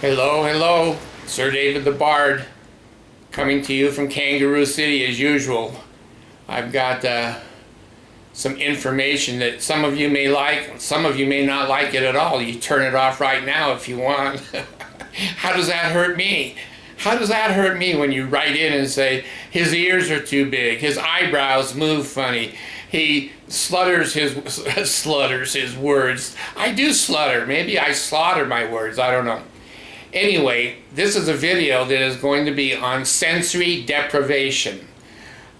Hello, hello, Sir David the Bard, coming to you from Kangaroo City as usual. I've got some information that some of you may like, some of you may not like it at all. You turn it off right now if you want. How does that hurt me? How does that hurt me when you write in and say, his ears are too big, his eyebrows move funny, he slutters his words. I do slutter. Maybe I slaughter my words. I don't know. Anyway, this is a video that is going to be on sensory deprivation.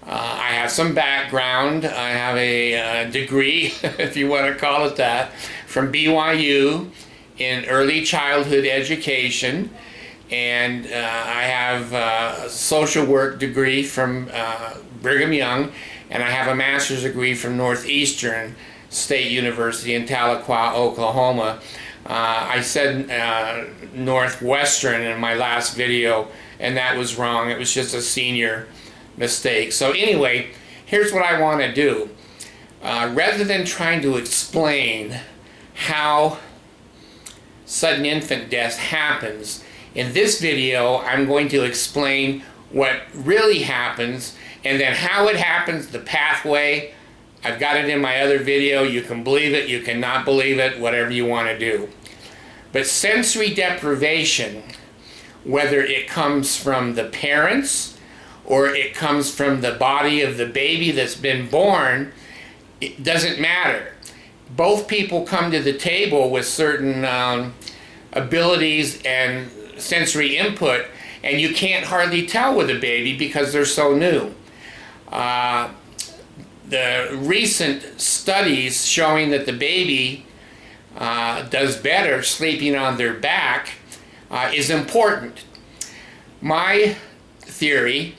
I have some background. I have a degree, if you want to call it that, from BYU in early childhood education. And I have a social work degree from Brigham Young, and I have a master's degree from Northeastern State University in Tahlequah, Oklahoma. I said Northwestern in my last video, and that was wrong. It was just a senior mistake. So anyway, here's what I want to do. Rather than trying to explain how sudden infant death happens, in this video I'm going to explain what really happens, and then how it happens, the pathway. I've got it in my other video. You can believe it, you cannot believe it, whatever you want to do. But sensory deprivation, whether it comes from the parents or it comes from the body of the baby that's been born, it doesn't matter. Both people come to the table with certain abilities and sensory input, and you can't hardly tell with a baby because they're so new. The recent studies showing that the baby does better sleeping on their back is important. My theory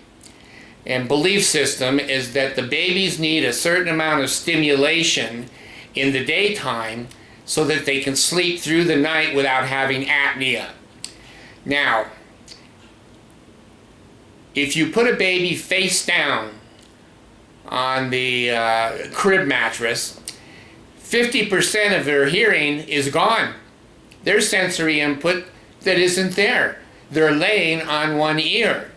and belief system is that the babies need a certain amount of stimulation in the daytime so that they can sleep through the night without having apnea. Now, if you put a baby face down on the crib mattress, 50% of their hearing is gone. There's sensory input that isn't there. They're laying on one ear,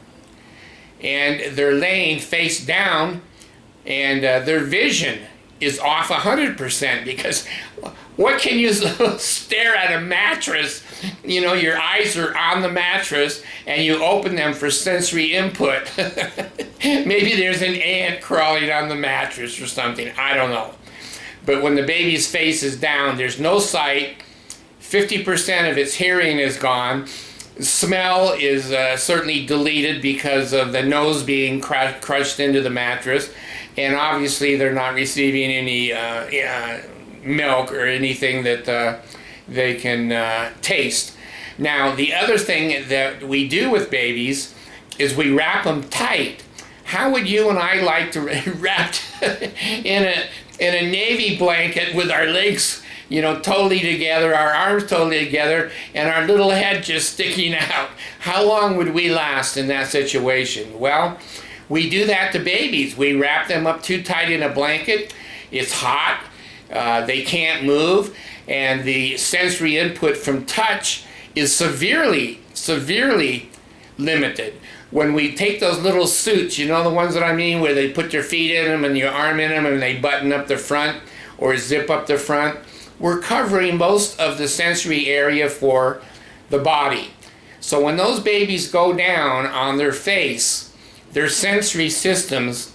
and they're laying face down, and their vision is off 100%, because what can you stare at a mattress? You know, your eyes are on the mattress and you open them for sensory input. Maybe there's an ant crawling on the mattress or something, I don't know. But when the baby's face is down, there's no sight, 50% of its hearing is gone, smell is certainly deleted because of the nose being crushed into the mattress, and obviously they're not receiving any milk or anything that they can taste. Now, the other thing that we do with babies is we wrap them tight. How would you and I like to wrap in a navy blanket with our legs, you know, totally together, our arms totally together, and our little head just sticking out? How long would we last in that situation? Well, we do that to babies. We wrap them up too tight in a blanket. It's hot. They can't move, and the sensory input from touch is severely limited. When we take those little suits, you know the ones that I mean, where they put your feet in them and your arm in them and they button up the front or zip up the front, we're covering most of the sensory area for the body. So when those babies go down on their face, their sensory systems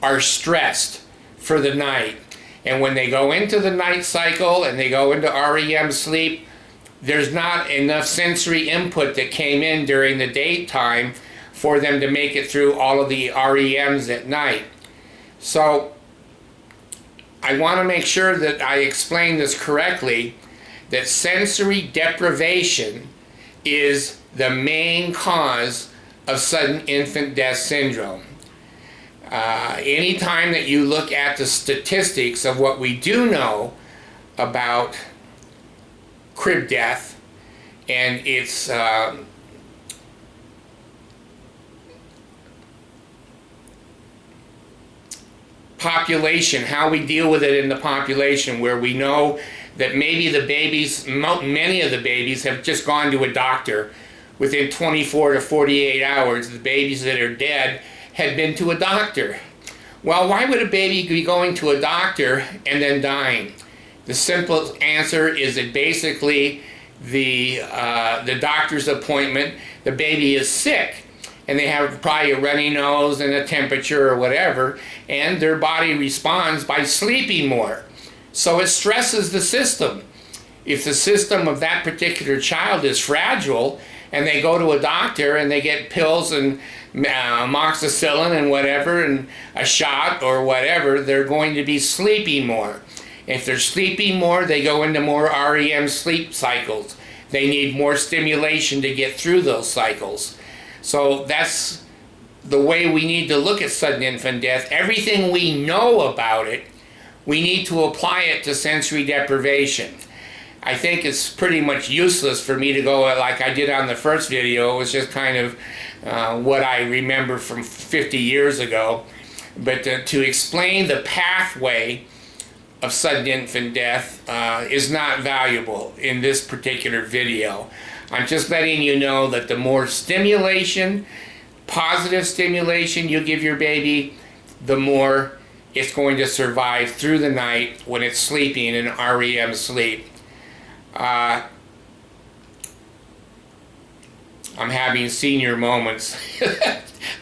are stressed for the night. And when they go into the night cycle and they go into REM sleep, there's not enough sensory input that came in during the daytime for them to make it through all of the REMs at night. So I want to make sure that I explain this correctly, that sensory deprivation is the main cause of sudden infant death syndrome. Anytime that you look at the statistics of what we do know about crib death and its population, how we deal with it in the population, where we know that maybe the babies, many of the babies have just gone to a doctor. Within 24 to 48 hours, the babies that are dead had been to a doctor. Well, why would a baby be going to a doctor and then dying? The simple answer is that basically the doctor's appointment, the baby is sick, and they have probably a runny nose and a temperature or whatever, and their body responds by sleeping more. So it stresses the system. If the system of that particular child is fragile, and they go to a doctor and they get pills and amoxicillin and whatever, and a shot or whatever, they're going to be sleeping more. If they're sleeping more, they go into more REM sleep cycles. They need more stimulation to get through those cycles. So that's the way we need to look at sudden infant death. Everything we know about it, we need to apply it to sensory deprivation. I think it's pretty much useless for me to go like I did on the first video. It was just kind of what I remember from 50 years ago. But to explain the pathway of sudden infant death is not valuable in this particular video. I'm just letting you know that the more stimulation, positive stimulation you give your baby, the more it's going to survive through the night when it's sleeping in REM sleep. I'm having senior moments.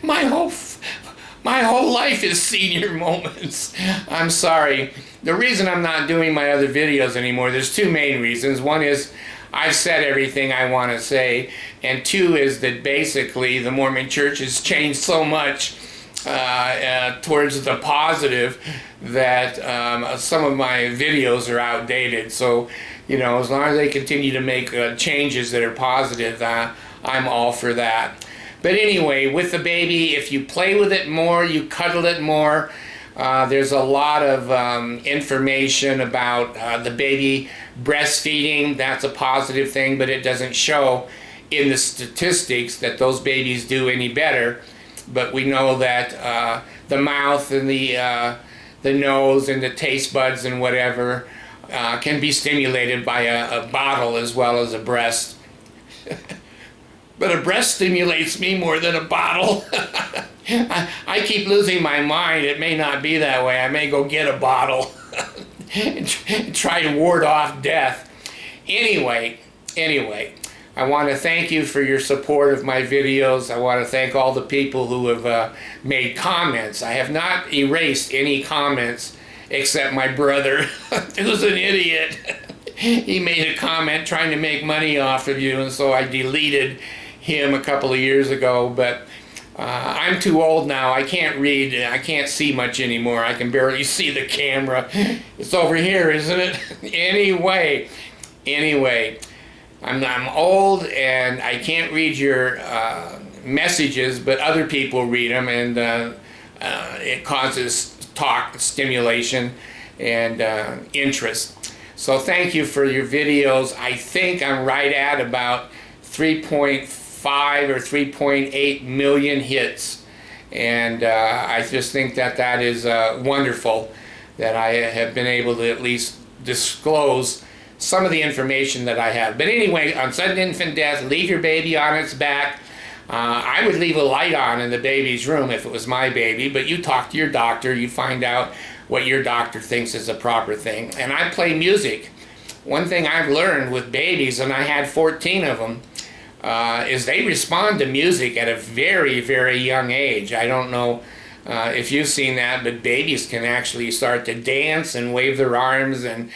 my whole life is senior moments. I'm sorry. The reason I'm not doing my other videos anymore, there's two main reasons. One is I've said everything I want to say, and two is that basically the Mormon Church has changed so much towards the positive that some of my videos are outdated. So, you know, as long as they continue to make changes that are positive, I'm all for that. But anyway, with the baby, if you play with it more, you cuddle it more, there's a lot of information about the baby breastfeeding. That's a positive thing, but it doesn't show in the statistics that those babies do any better. But we know that the mouth and the nose and the taste buds and whatever can be stimulated by a bottle as well as a breast. But a breast stimulates me more than a bottle. I keep losing my mind. It may not be that way. I may go get a bottle and try to ward off death. Anyway, I want to thank you for your support of my videos. I want to thank all the people who have made comments. I have not erased any comments except my brother, who's an idiot. He made a comment trying to make money off of you, and so I deleted him a couple of years ago. But I'm too old now. I can't read. I can't see much anymore. I can barely see the camera. It's over here, isn't it? Anyway. I'm old and I can't read your messages, but other people read them, and it causes talk, stimulation, and interest. So thank you for your videos. I think I'm right at about 3.5 or 3.8 million hits, and I just think that that is wonderful that I have been able to at least disclose some of the information that I have. But anyway, on sudden infant death, leave your baby on its back. I would leave a light on in the baby's room if it was my baby, but you talk to your doctor, you find out what your doctor thinks is a proper thing. And I play music. One thing I've learned with babies, and I had 14 of them, is they respond to music at a very, very young age. I don't know if you've seen that, but babies can actually start to dance and wave their arms and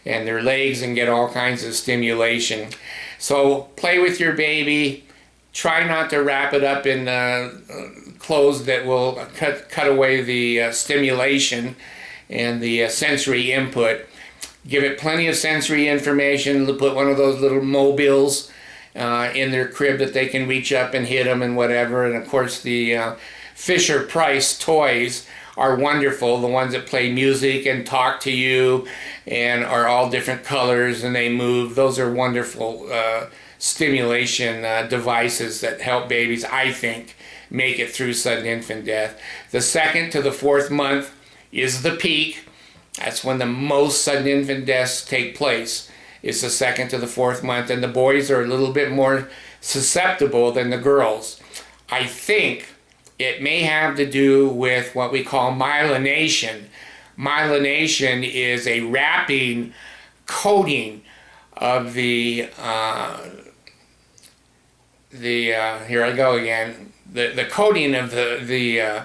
their legs and get all kinds of stimulation. So play with your baby. Try not to wrap it up in clothes that will cut away the stimulation and the sensory input. Give it plenty of sensory information. Put one of those little mobiles in their crib that they can reach up and hit them and whatever. And of course the Fisher-Price toys are wonderful. The ones that play music and talk to you and are all different colors and they move. Those are wonderful stimulation devices that help babies, I think, make it through sudden infant death. The 2nd to the 4th month is the peak. That's when the most sudden infant deaths take place, is the 2nd to the 4th month, and the boys are a little bit more susceptible than the girls. I think it may have to do with what we call myelination. Myelination is a wrapping coating of the here I go again, the coating of the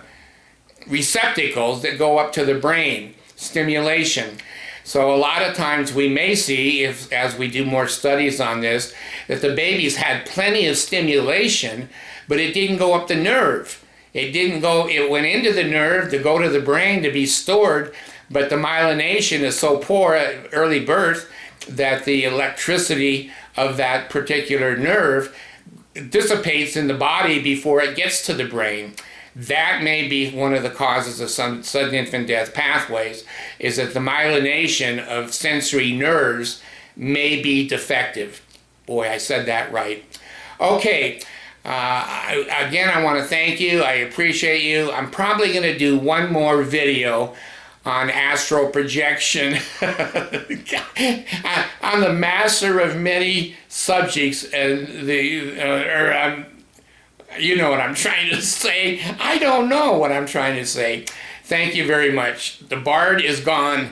receptacles that go up to the brain, stimulation. So a lot of times we may see, as we do more studies on this, that the babies had plenty of stimulation, but it didn't go up the nerve. It went into the nerve to go to the brain to be stored, but the myelination is so poor at early birth that the electricity of that particular nerve dissipates in the body before it gets to the brain. That may be one of the causes of some sudden infant death pathways, is that the myelination of sensory nerves may be defective. Boy, I said that right. Okay, again, I want to thank you. I appreciate you. I'm probably going to do one more video on astral projection. I'm the master of many subjects, and you know what I'm trying to say. I don't know what I'm trying to say. Thank you very much. The bard is gone.